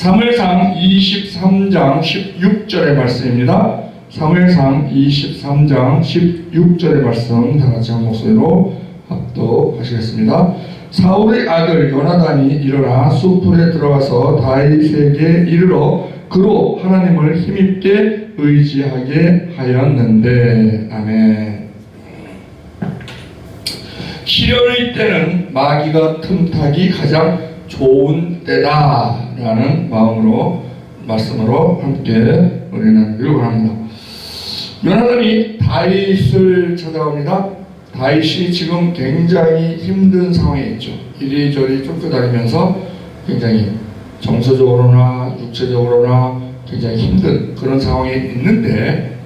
사무엘상 23장 16절의 말씀입니다. 사무엘상 23장 16절의 말씀 다같이 한 목소리로 합독하시겠습니다. 사울의 아들 요나단이 일어나 숲풀에 들어가서 다윗에게 이르러 그로 하나님을 힘있게 의지하게 하였는데. 아멘. 시련의 때는 마귀가 틈타기 가장 좋은 때다라는 말씀으로 함께 우리는 읽어갑니다. 요나단이 다윗을 찾아옵니다. 다윗이 지금 굉장히 힘든 상황에 있죠. 이리저리 쫓겨다니면서 굉장히 정서적으로나 육체적으로나 굉장히 힘든 그런 상황에 있는데,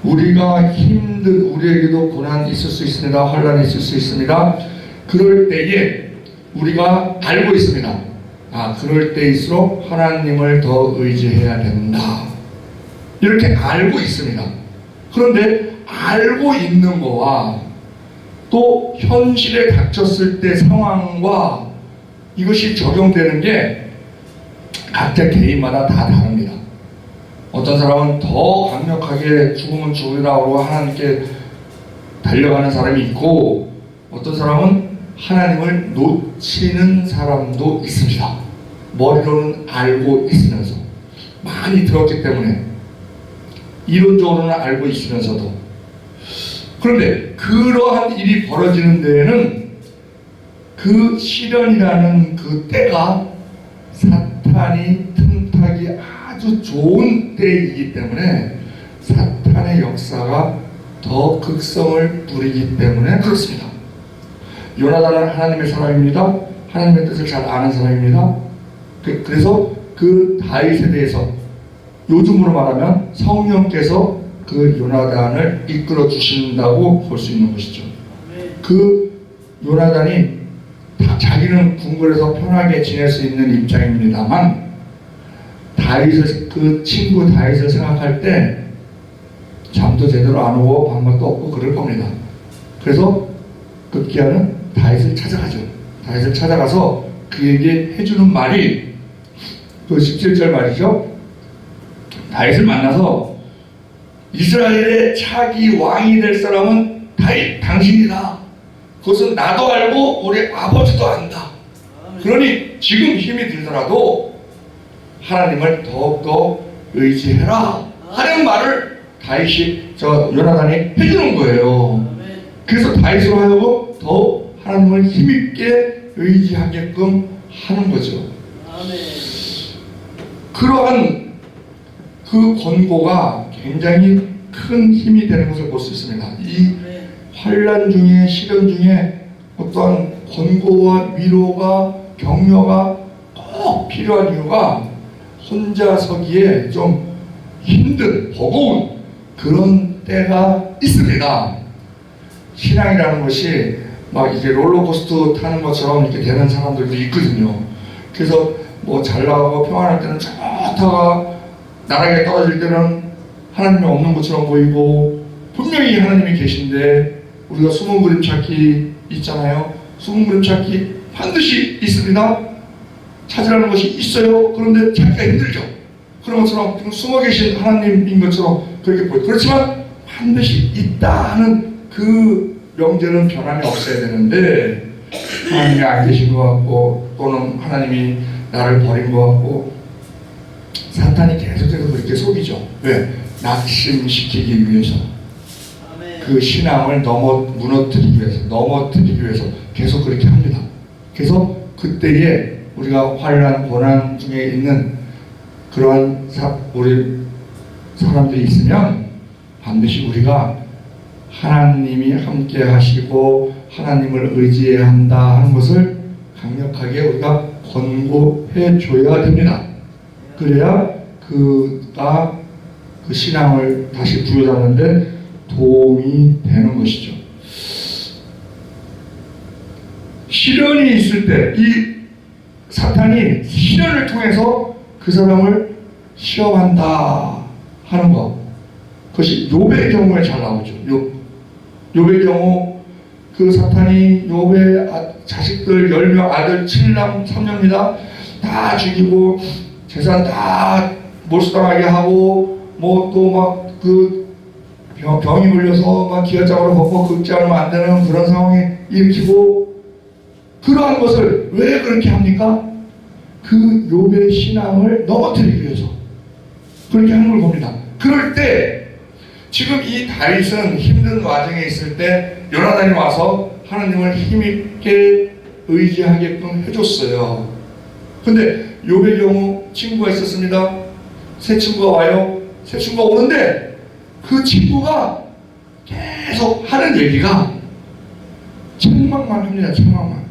우리에게도 고난이 있을 수 있습니다. 환란이 있을 수 있습니다. 그럴 때에 우리가 알고 있습니다. 그럴 때일수록 하나님을 더 의지해야 된다. 이렇게 알고 있습니다. 그런데 알고 있는 거와 또 현실에 닥쳤을 때 상황과 이것이 적용되는 게 각자 개인마다 다 다릅니다. 어떤 사람은 더 강력하게 죽으면 죽으라고 하나님께 달려가는 사람이 있고, 어떤 사람은 하나님을 놓치는 사람도 있습니다. 머리로는 알고 있으면서, 많이 들었기 때문에 이론적으로는 알고 있으면서도. 그런데 그러한 일이 벌어지는 데에는 그 시련이라는 그 때가 사탄이 틈타기 아주 좋은 때이기 때문에, 사탄의 역사가 더 극성을 부리기 때문에 그렇습니다. 요나단은 하나님의 사람입니다. 하나님의 뜻을 잘 아는 사람입니다. 그래서 그 다윗에 대해서 요즘으로 말하면 성령께서 그 요나단을 이끌어 주신다고 볼 수 있는 것이죠. 그 요나단이 자기는 궁궐에서 편하게 지낼 수 있는 입장입니다만, 그 친구 다윗을 생각할 때 잠도 제대로 안 오고 밥맛도 없고 그럴 겁니다. 그래서 급기야는 다윗을 찾아가죠. 다윗을 찾아가서 그에게 해주는 말이 그 17절 말이죠. 다윗을 만나서 이스라엘의 차기 왕이 될 사람은 다윗 당신이다. 그것은 나도 알고 우리 아버지도 안다. 그러니 지금 힘이 들더라도 하나님을 더욱더 의지해라 하는 말을 요나단이 해주는 거예요. 그래서 다윗으로 하여금 더 하나님을 힘있게 의지하게끔 하는 거죠. 그러한 그 권고가 굉장히 큰 힘이 되는 것을 볼 수 있습니다. 이 환란 중에, 시련 중에 어떠한 권고와 위로가, 격려가 꼭 필요한 이유가 혼자 서기에 좀 힘든, 버거운 그런 때가 있습니다. 신앙이라는 것이 막 이게 롤러코스터 타는 것처럼 이렇게 되는 사람들도 있거든요. 그래서 뭐 잘 나가고 평안할 때는 좋다가 나락에 떨어질 때는 하나님이 없는 것처럼 보이고, 분명히 하나님이 계신데 우리가 숨은 그림 찾기 있잖아요. 숨은 그림 찾기 반드시 있습니다. 찾으라는 것이 있어요. 그런데 찾기가 힘들죠. 그런 것처럼 숨어 계신 하나님인 것처럼 그렇게 보여요. 그렇지만 반드시 있다 하는 그 명제는 변함이 없어야 되는데, 하나님이 안 계신 것 같고, 또는 하나님이 나를 버린 것 같고, 사탄이 계속해서 그렇게 속이죠. 왜? 낙심시키기 위해서, 그 신앙을 넘어뜨리기 위해서 계속 그렇게 합니다. 그래서 그때에 우리가 환난 고난 중에 있는 그러한 우리 사람들이 있으면 반드시 우리가 하나님이 함께 하시고 하나님을 의지해야 한다 하는 것을 강력하게 우리가 권고해 줘야 됩니다. 그래야 그가 그 신앙을 다시 부여잡는데 도움이 되는 것이죠. 시련이 있을 때 이 사탄이 시련을 통해서 그 사람을 시험한다 하는 것, 그것이 욥의 경우에 잘 나오죠. 욥의 경우 그 사탄이 욥의 자식들 10명, 아들 7남 3녀입니다. 다 죽이고 재산 다 몰수당하게 하고 뭐 또 막 그 병이 물려서 막 기아장으로 벗고 긁지 않으면 안 되는 그런 상황에 일으키고 그러한 것을 왜 그렇게 합니까? 그 욥의 신앙을 넘어뜨리기 위해서 그렇게 하는 걸 봅니다. 그럴 때 지금 이 다윗은 힘든 와중에 있을 때 요나단이 와서 하나님을 힘있게 의지하게끔 해줬어요. 근데 욥의 경우 친구가 있었습니다. 새 친구가 와요. 새 친구가 오는데 그 친구가 계속 하는 얘기가 책망만 합니다. 책망만.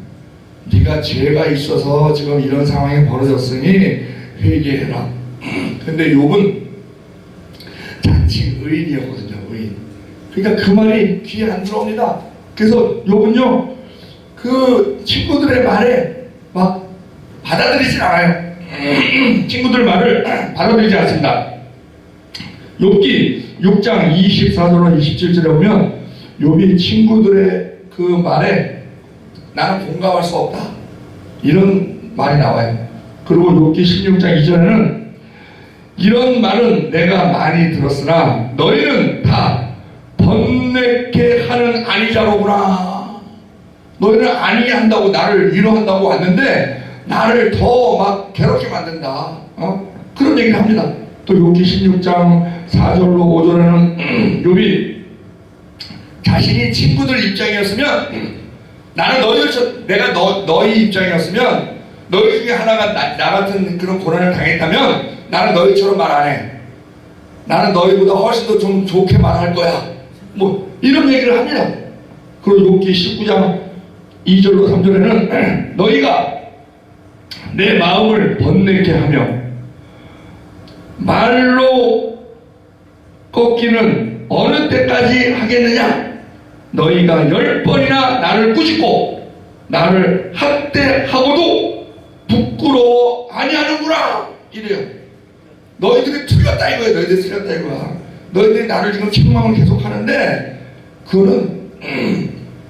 네가 죄가 있어서 지금 이런 상황이 벌어졌으니 회개해라. 근데 욥은 자칭 의인이었거든요. 의인. 그러니까 그 말이 귀에 안 들어옵니다. 그래서 욥은요 그 친구들의 말에 막 받아들이진 않아요. 친구들 말을 받아들이지 않습니다. 욥기 6장 24절로 27절에 보면 욥이 친구들의 그 말에 나는 공감할 수 없다 이런 말이 나와요. 그리고 욥기 16장 2절에는 이런 말은 내가 많이 들었으나 너희는 다 번뇌케 하는 안위자로구나. 너희는 안위한다고 나를 위로한다고 왔는데 나를 더 막 괴롭게 만든다. 그런 얘기를 합니다. 또 욥기 16장 4절로 5절에는 욥이 자신이 친구들 입장이었으면 나는 내가 너희 입장이었으면 너희 중에 하나가 나 같은 그런 고난을 당했다면 나는 너희처럼 말 안 해. 나는 너희보다 훨씬 더 좀 좋게 말할 거야. 뭐 이런 얘기를 합니다. 그리고 욥기 19장 2절로 3절에는 너희가 내 마음을 번뇌케 하며 말로 꺾기는 어느 때까지 하겠느냐? 너희가 10번이나 나를 꾸짖고 나를 학대하고도 부끄러워 아니하는구나 이래요. 너희들이 틀렸다 이거야. 너희들이 틀렸다 이거야. 너희들이 나를 지금 책망을 계속 하는데 그거는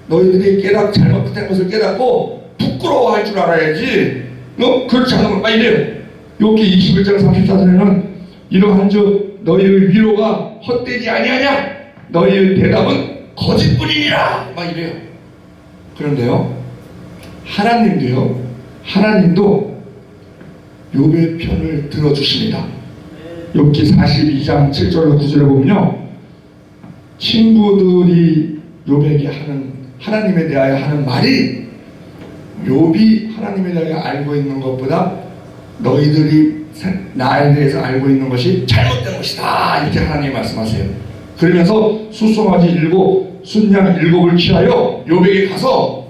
너희들이 잘못된 것을 깨닫고 부끄러워할 줄 알아야지. 그렇지 않으면 이래요. 욥기 21장 34절에는 이러한즉 너희의 위로가 헛되지 아니하냐? 너희의 대답은 거짓뿐이니라 막 이래요. 그런데요 하나님도 욥의 편을 들어주십니다. 욥기 42장 7절로 9절에 보면요 친구들이 욥에게 하나님에 대하여 하는 말이 욥이 하나님에 대하여 알고 있는 것보다 너희들이 나에 대해서 알고 있는 것이 잘못된 것이다 이렇게 하나님이 말씀하세요. 그러면서 숫송아지 7, 순양 7을 취하여 욥에게 가서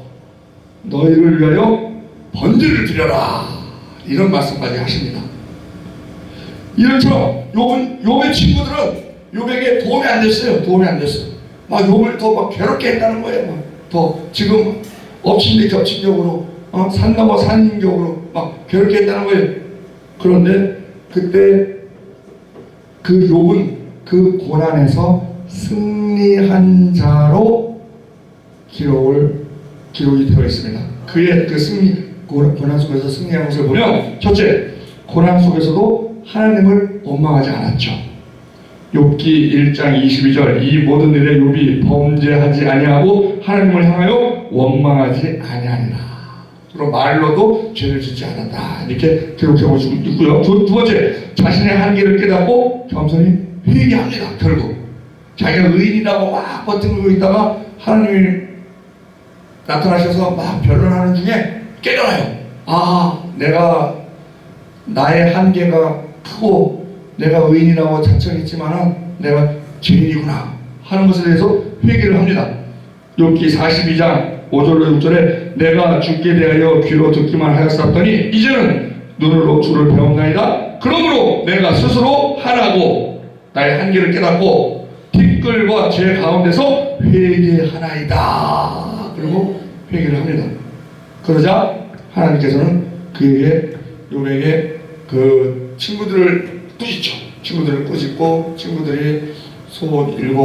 너희를 위하여 번제를 드려라 이런 말씀까지 하십니다. 이런처럼 욥의 친구들은 욥에게 도움이 안 됐어요. 막 욥을 더 막 괴롭게 했다는 거예요. 더 지금 엎친 데 겹친 격으로 산 넘어 산 격으로 막 괴롭게 했다는 거예요. 그런데 그때 그 욥은 그 고난에서 승리한 자로 기록이 되어 있습니다. 그의 그 고난 속에서 승리한 것을 보면 첫째, 고난 속에서도 하나님을 원망하지 않았죠. 욥기 1장 22절 이 모든 일에 욥이 범죄하지 아니하고 하나님을 향하여 원망하지 아니하니라. 그리고 말로도 죄를 짓지 않았다 이렇게 기록하고 있고요. 두 번째, 자신의 한계를 깨닫고 겸손히 회개합니다. 결국 자기가 의인이라고 막 버티고 있다가 하나님이 나타나셔서 막 변론하는 중에 깨달아요. 내가 나의 한계가 크고 내가 의인이라고 자청했지만은 내가 죄인이구나 하는 것에 대해서 회개를 합니다. 욥기 42장 5절로 6절에 내가 주께 대하여 귀로 듣기만 하였었더니 이제는 눈으로 주를 배운나이다. 그러므로 내가 스스로 하나고 나의 한계를 깨닫고 티끌과 죄 가운데서 회개하나이다. 그리고 회개를 합니다. 그러자 하나님께서는 욥에게 그 친구들을 꾸짖죠. 친구들을 꾸짖고 친구들이 소 7,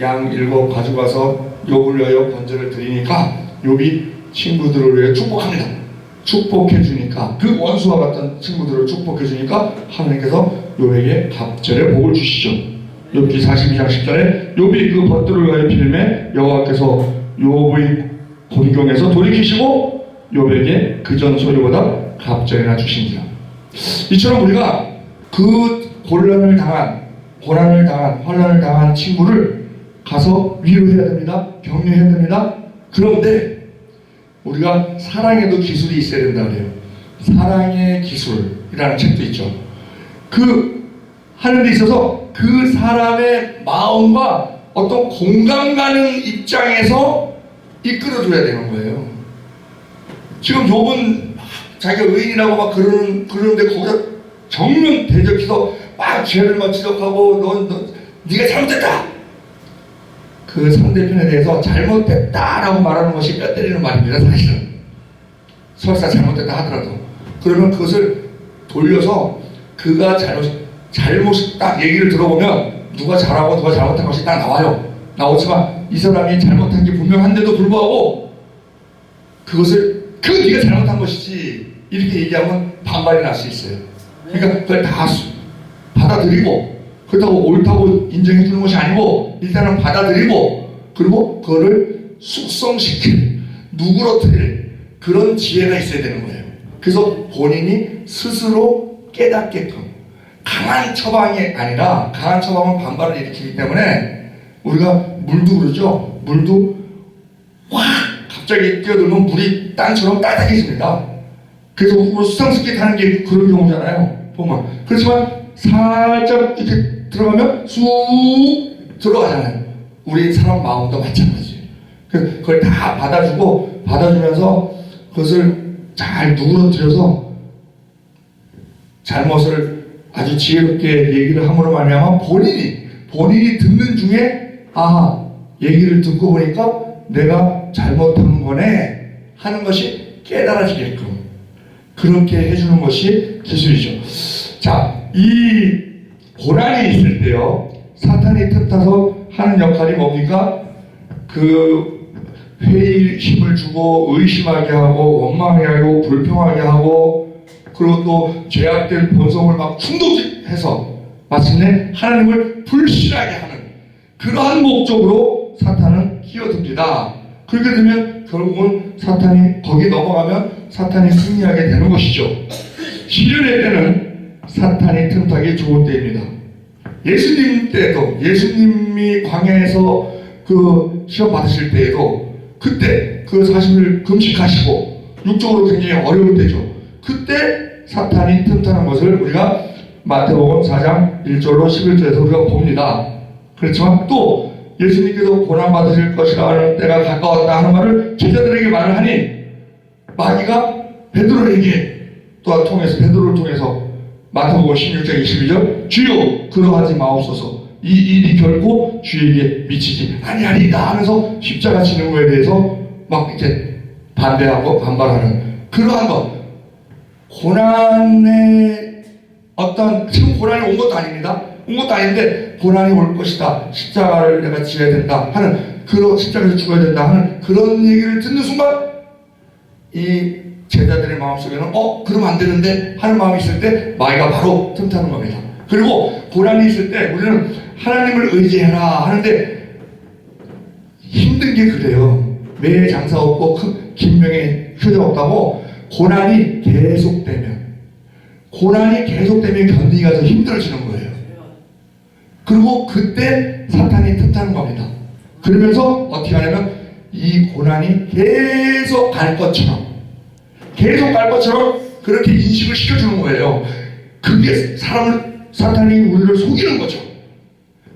양 7 가져가서 욥을 위하여 번제를 드리니까 욥이 친구들을 위해 축복합니다. 축복해 주니까, 그 원수와 같은 친구들을 축복해 주니까 하나님께서 욥에게 갑절의 복을 주시죠. 욥기 42장 10절에 욥이 그 벗들을 가여 빌매 여호와께서 욥의 곤경에서 돌이키시고 욥에게 그전 소리보다 갑절이나 주신지라. 이처럼 우리가 그 고난을 당한, 환난을 당한 친구를 가서 위로해야 됩니다. 격려해야 됩니다. 그런데 우리가 사랑에도 기술이 있어야 된다 그래요. 사랑의 기술이라는 책도 있죠. 그 하는 데 있어서 그 사람의 마음과 어떤 공감 가는 입장에서 이끌어줘야 되는 거예요. 지금 욥은 자기가 의인이라고 막 그러는데 거기서 정면 대적해서 막 죄를 막 지적하고 네가 잘못됐다. 그 상대편에 대해서 잘못됐다라고 말하는 것이 뼈 때리는 말입니다. 사실은 설사 잘못됐다 하더라도 그러면 그것을 돌려서 그가 잘못 딱 얘기를 들어보면 누가 잘하고 누가 잘못한 것이 딱 나오지만 이 사람이 잘못한 게 분명한데도 불구하고 그것을 네가 잘못한 것이지 이렇게 얘기하면 반발이 날 수 있어요. 그러니까 그걸 다 받아들이고, 그렇다고 옳다고 인정해 주는 것이 아니고 일단은 받아들이고, 그리고 그거를 숙성시킬, 누그러뜨릴 그런 지혜가 있어야 되는 거예요. 그래서 본인이 스스로 깨닫게끔, 강한 처방이 아니라, 강한 처방은 반발을 일으키기 때문에 우리가 물도 그러죠. 물도 확 갑자기 뛰어들면 물이 땅처럼 따뜻해집니다. 그래서 우리 수상스키 타는 게 그런 경우잖아요. 보면. 그렇지만 살짝 이렇게 들어가면 쑥 들어가잖아요. 우리 사람 마음도 마찬가지예요. 그걸 다 받아주면서 그것을 잘 누그러뜨려서 잘못을 아주 지혜롭게 얘기를 함으로 말미암아 본인이 듣는 중에 얘기를 듣고 보니까 내가 잘못한 거네 하는 것이 깨달아지게끔 그렇게 해주는 것이 기술이죠. 자, 이 고난이 있을 때요, 사탄이 틈타서 하는 역할이 뭡니까? 그 회의에 힘을 주고 의심하게 하고 원망하게 하고 불평하게 하고, 그리고 또 죄악된 본성을 막 충동해서 마침내 하나님을 불신하게 하는 그러한 목적으로 사탄은 끼어듭니다. 그렇게 되면 결국은 사탄이 거기 넘어가면 사탄이 승리하게 되는 것이죠. 시련의 때는 사탄이 틈타기 좋은 때입니다. 예수님 때도, 예수님이 광야에서 그 시험 받으실 때에도 그때 그 40일 금식하시고 육적으로 굉장히 어려울 때죠. 그때 사탄이 틈타는 것을 우리가 마태복음 4장 1절로 11절에서 우리가 봅니다. 그렇지만 또 예수님께서 고난받으실 것이라는 때가 가까웠다 하는 말을 제자들에게 말을 하니 마귀가 베드로에게 또한 베드로를 통해서 마태복음 16장 22절 주여 그러하지 마옵소서 이 일이 결코 주에게 미치지 아니하리이다 하면서 십자가 지는 것에 대해서 막 이렇게 반대하고 반발하는 그러한 것, 고난의 어떤 지금 고난이 온 것도 아닙니다. 온 것도 아닌데 고난이 올 것이다. 십자가를 내가 지어야 된다 하는, 그런 십자가에서 죽어야 된다 하는 그런 얘기를 듣는 순간 이 제자들의 마음속에는 그러면 안 되는데 하는 마음이 있을 때 마귀가 바로 틈타는 겁니다. 그리고 고난이 있을 때 우리는 하나님을 의지해라 하는데 힘든 게 그래요. 매일 장사 없고 김명의 효자 없다고 고난이 계속되면 견디기가 더 힘들어지는 거예요. 그리고 그때 사탄이 틈타는 겁니다. 그러면서 어떻게 하냐면 이 고난이 계속 갈 것처럼 그렇게 인식을 시켜주는 거예요. 그게 사탄이 우리를 속이는 거죠.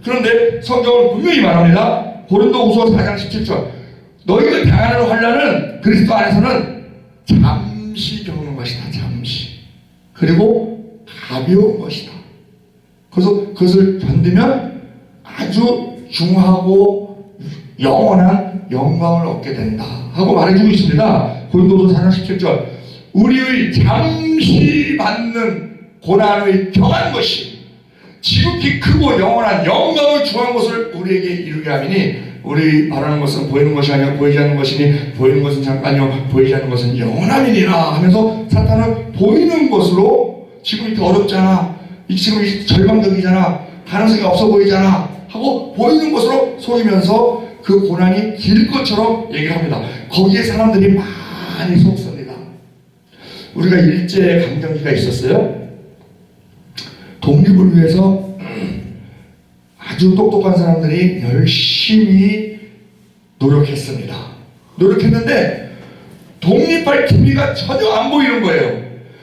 그런데 성경은 분명히 말합니다. 고린도후서 4장 17절 너희가 당하는 환난은 그리스도 안에서는 잠시 겪는 것이다. 잠시. 그리고 가벼운 것이다. 그래서 그것을 견디면 아주 중하고 영원한 영광을 얻게 된다 하고 말해주고 있습니다. 고린도서 4장 17절 우리의 잠시 받는 고난의 경한 것이 지극히 크고 영원한 영광을 주한 것을 우리에게 이루게 하리니 우리 바라는 것은 보이는 것이 아니라 보이지 않는 것이니 보이는 것은 잠깐이요 보이지 않는 것은 영원함이니라 하면서 사탄은 보이는 것으로 지금 이렇게 어렵잖아, 지금 이렇게 절망적이잖아, 가능성이 없어 보이잖아 하고 보이는 것으로 속이면서 그 고난이 길 것처럼 얘기를 합니다. 거기에 사람들이 많이 속습니다. 우리가 일제 강점기가 있었어요. 독립을 위해서 아주 똑똑한 사람들이 열심히 노력했습니다. 노력했는데 독립할 기미가 전혀 안 보이는 거예요.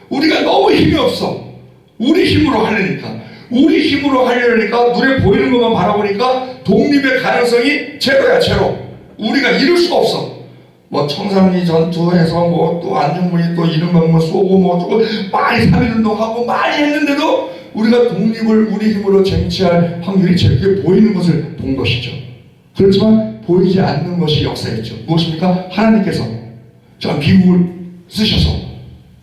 우리가 너무 힘이 없어. 우리 힘으로 하려니까. 우리 힘으로 하려니까 눈에 보이는 것만 바라보니까 독립의 가능성이 제로야, 제로. 우리가 이룰 수가 없어. 뭐 청산리 전투해서 뭐 또 안중근이 또 이른만 뭐 쏘고 뭐 어쩌고 많이 3.1운동하고 많이 했는데도 우리가 독립을 우리 힘으로 쟁취할 확률이 제게 보이는 것을 본 것이죠. 그렇지만 보이지 않는 것이 역사였죠. 무엇입니까? 하나님께서 저 미국을 쓰셔서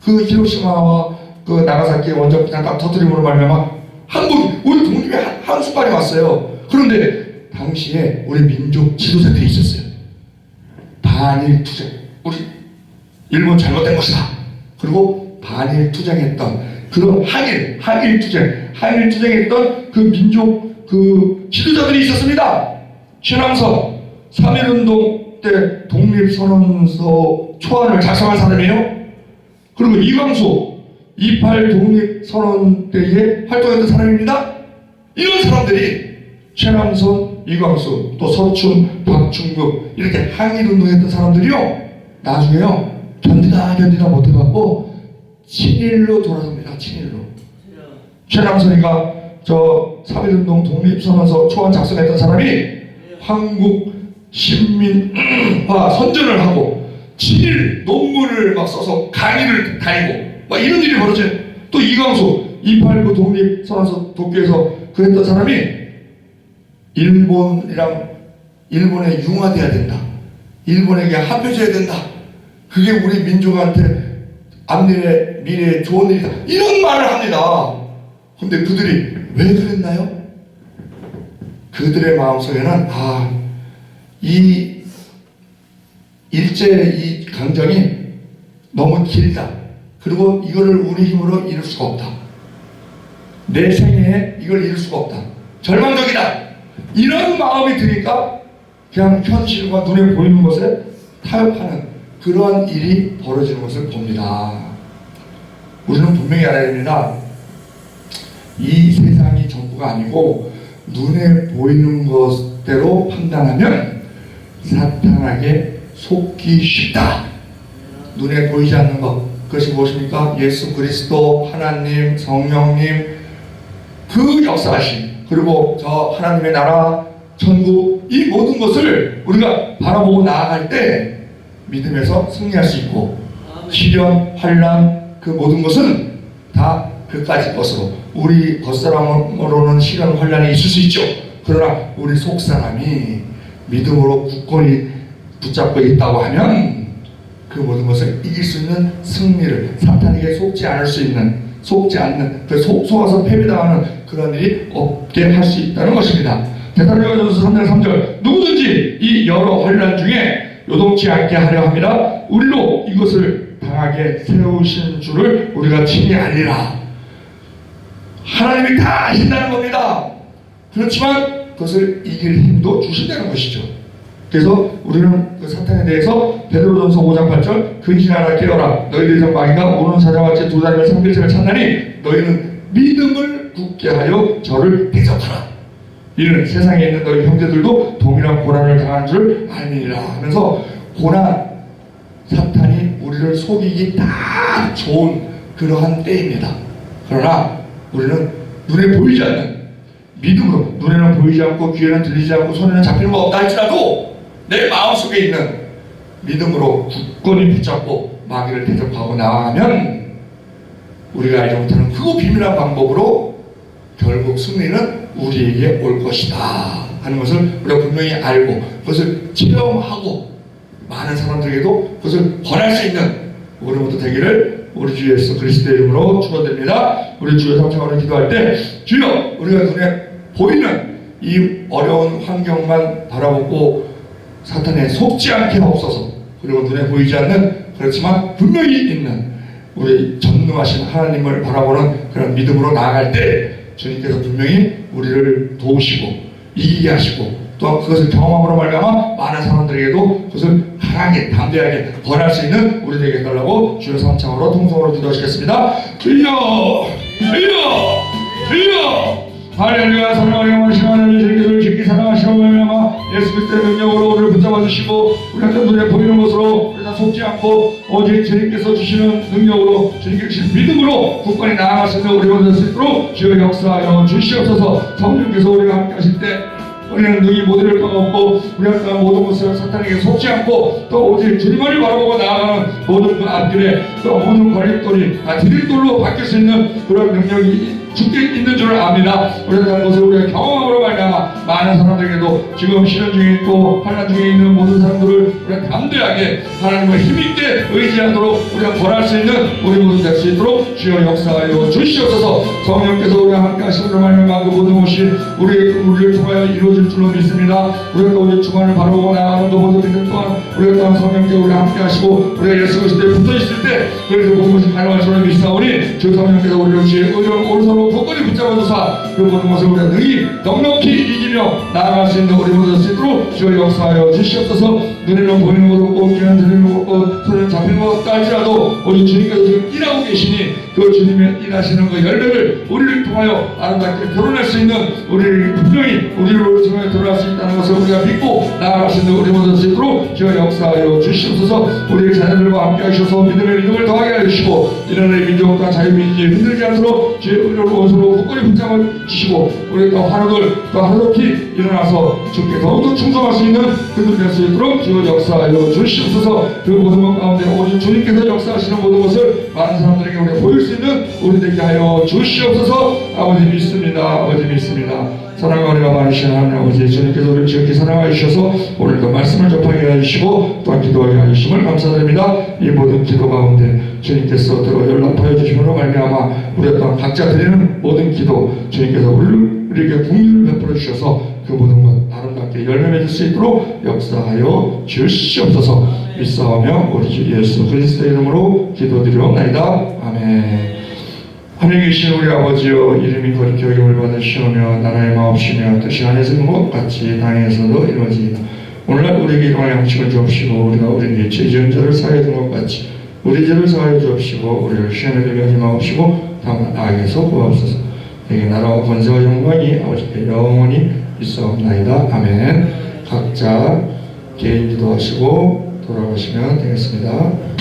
그 히로시마와 그 나가사키 원자폭탄 딱 터뜨림으로 말미암아 한국 우리 독립에 한 숟갈이 왔어요. 그런데 당시에 우리 민족 지도자들이 있었어요. 반일 투쟁, 우리 일본 잘못된 것이다. 그리고 반일 투쟁했던 그런 항일 투쟁했던 그 민족 그 지도자들이 있었습니다. 최남선 3.1운동 때 독립선언서 초안을 작성한 사람이에요. 그리고 이광수 28 독립선언 때에 활동했던 사람입니다. 이런 사람들이 최남선, 이광수, 또 서춘, 박충국 이렇게 항일운동했던 사람들이요, 나중에요 견디다 못해갖고 친일로 돌아갑니다. 친일로. 최남선이가 저 3.1운동 독립선언서 초안 작성했던 사람이 한국 신민화 선전을 하고 친일 논문을 막 써서 강의를 다니고 막 이런 일이 벌어져요. 또 이광수 289 독립선언서 독교에서 그 했던 사람이 일본에 융화돼야 된다. 일본에게 합해져야 된다. 그게 우리 민족한테 앞미래 미래에 좋은 일이다. 이런 말을 합니다. 근데 그들이 왜 그랬나요? 그들의 마음속에는 이 일제 이 강정이 너무 길다. 그리고 이거를 우리 힘으로 이룰 수가 없다. 내 생애에 이걸 이룰 수가 없다. 절망적이다. 이런 마음이 드니까 그냥 현실과 눈에 보이는 것에 타협하는 그러한 일이 벌어지는 것을 봅니다. 우리는 분명히 알아야 됩니다. 이 세상이 전부가 아니고 눈에 보이는 것대로 판단하면 사탄에게 속기 쉽다. 눈에 보이지 않는 것, 그것이 무엇입니까? 예수 그리스도, 하나님, 성령님 그 역사하심, 그리고 저 하나님의 나라, 천국, 이 모든 것을 우리가 바라보고 나아갈 때 믿음에서 승리할 수 있고, 시련, 환난 그 모든 것은 다 그까지 것으로 우리 겉사람으로는 시련, 환난이 있을 수 있죠. 그러나 우리 속사람이 믿음으로 굳건히 붙잡고 있다고 하면 그 모든 것을 이길 수 있는 승리를, 사탄에게 속지 않는 속아서 패배당하는 그런 일이 없게 할 수 있다는 것입니다. 데살로니가전서 3장 3절 누구든지 이 여러 환난 중에 요동치 않게 하려 합니다. 우리로 이것을 당하게 세우신 줄을 우리가 친히 알리라. 하나님이 다 하신다는 겁니다. 그렇지만 그것을 이길 힘도 주신다는 것이죠. 그래서 우리는 그 사탄에 대해서 베드로전서 5장 8절 근신하라 깨어라 너희들이 전망이가 오는 사자같이 두 다리며 상필체를 찾나니 너희는 믿음을 굳게 하여 저를 대적하라. 이는 세상에 있는 너희 형제들도 동일한 고난을 당한 줄 알미니라 하면서 고난, 사탄이 우리를 속이기 딱 좋은 그러한 때입니다. 그러나 우리는 눈에 보이지 않는 믿음으로, 눈에는 보이지 않고 귀에는 들리지 않고 손에는 잡히는 거 없다 할지라도 내 마음속에 있는 믿음으로 굳건히 붙잡고 마귀를 대적하고 나아가면 우리가 알지 못하는 그 비밀한 방법으로 결국 승리는 우리에게 올 것이다 하는 것을 우리가 분명히 알고 그것을 체험하고 많은 사람들에게도 그것을 권할 수 있는 우리 모두 되기를 우리 주 예수 그리스도의 이름으로 축원드립니다. 우리 주여 삼창으로 기도할 때 주여 우리가 눈에 보이는 이 어려운 환경만 바라보고 사탄에 속지 않게 하옵소서. 그리고 눈에 보이지 않는 그렇지만 분명히 있는 우리 전능하신 하나님을 바라보는 그런 믿음으로 나아갈 때 주님께서 분명히 우리를 도우시고 이기게 하시고 또 그것을 경험함으로 말미암아 많은 사람들에게도 그것을 강하게 담대하게 권할 수 있는 우리 되게 해달라고 주여 삼창으로 통성으로 기도하시겠습니다. 주여 주여 주여 할렐루야. 사랑하는 영원하신 하나님, 주님께서 깊이 사랑하시고 말미암아 예수 그리스도의 능력으로 우리를 붙잡아 주시고 우리한테 눈에 보이는 것으로 우리가 속지 않고 오직 주님께서 주시는 능력으로 주님께서 주시는 믿음으로 굳건히 나아갈 수 있는 우리 모두 될 수 있도록 주여 역사하여 주시옵소서. 성령께서 우리가 함께 하실 때 우리는 능히 모든 걸 없고 우리가 모든 것을 사탄에게 속지 않고 또 오직 주님만을 바라보고 나아가는 모든 그 앞길에 또 모든 걸림돌이 다 디딤돌로 바뀔 수 있는 그런 능력이 주께 있는 줄 압니다. 우리가 것을 우리가 경험함으로 말미암아 많은 사람들에게도 지금 시련 중에 있고 환난 중에 있는 모든 사람들을 우리가 담대하게 하나님을 힘있게 의지하도록 우리가 권할 수 있는 우리 모두 될 수 있도록 주여 역사하여 주시옵소서. 성령께서 우리와 함께 하시므로 말미암아 그 모든 것이 우리를 통하여 이루어질 줄로 믿습니다. 우리가 오직 주관을 바라보고 나아가는 그 모든 믿음 또한 우리가 또한 성령께서 우리와 함께 하시고 우리가 예수 그리스도에 붙어 있을 때 그래서 모든 것이 가능할 줄로 믿사오니 주 성령께서 우리를 주의 의로운 오른손으로 굳건히 붙잡아주사 그 모든 것을 우리가 능히 넉넉히 이기며 나아갈 수 있는 우리 모두 될 수 있도록 주여 역사하여 주시옵소서. 눈에는 보이는 것 없고 귀에는 들리는 것 없고 손에는 잡히는 것 없다 할지라도 우리 주님께서 지금 일하고 계시니 그 주님의 일하시는 그 열매를 우리를 통하여 아름답게 드러낼 수 있는 우리를 분명히 우리로 통해 드러날 수 있다는 것을 우리가 믿고 나아갈 수 있는 우리 모두 될 수 있도록 주여 역사하여 주시옵소서. 우리 자녀들과 함께 하셔서 믿음의 믿음을 더하게 하시고 이런 민족과 자유민주주의 흔들지 않도록 주의 의로운 오른손으로 굳건히 붙잡아 주시고 우리 또 하루들 또 하루속히 일어나서 주께 더욱더 충성할 수 있는 그들 될 수 있도록 주여 역사하여 주시옵소서. 그 모든 것 가운데 오직 주님께서 역사하시는 모든 것을 많은 사람들에게 우리가 보일 수 있는 우리 되게 하여 주시옵소서. 아버지 믿습니다. 아버지 믿습니다. 사랑과 은혜가 많으신 하나님 아버지, 주님께서 우리를 지극히 사랑하여 주셔서 오늘도 말씀을 접하게 해주시고 또한 기도하게 해주심을 감사드립니다. 이 모든 기도 가운데 주님께서 들어 연락하여 주심으로 말미암아 우리가 또한 각자 드리는 모든 기도 주님께서 우리에게 긍휼을 베풀어 주셔서 그 모든 것 아름답게 열매 맺을 수 있도록 역사하여 주시옵소서. 믿사오며 우리 주 예수 그리스도의 이름으로 기도드리옵나이다. 아멘. 하늘에 계신 우리 아버지여, 이름이 거룩히 여김을 받으시오며 나라의 마옵시며 뜻이 하늘에서 이룬 것 같이 땅에서도 이루어지이다. 오늘날 우리에게 일용할 양식을 주옵시고 우리가 우리에게 죄 지은 자를 사하여 준 것 같이 우리 죄를 사하여 주옵시고 우리를 시험에 들게 하지 마옵시고 다만 악에서 구하옵소서. 내게 나라와 권세와 영광이 아버지께 영원히 있사옵나이다. 아멘. 각자 개인 기도하시고 돌아가시면 되겠습니다.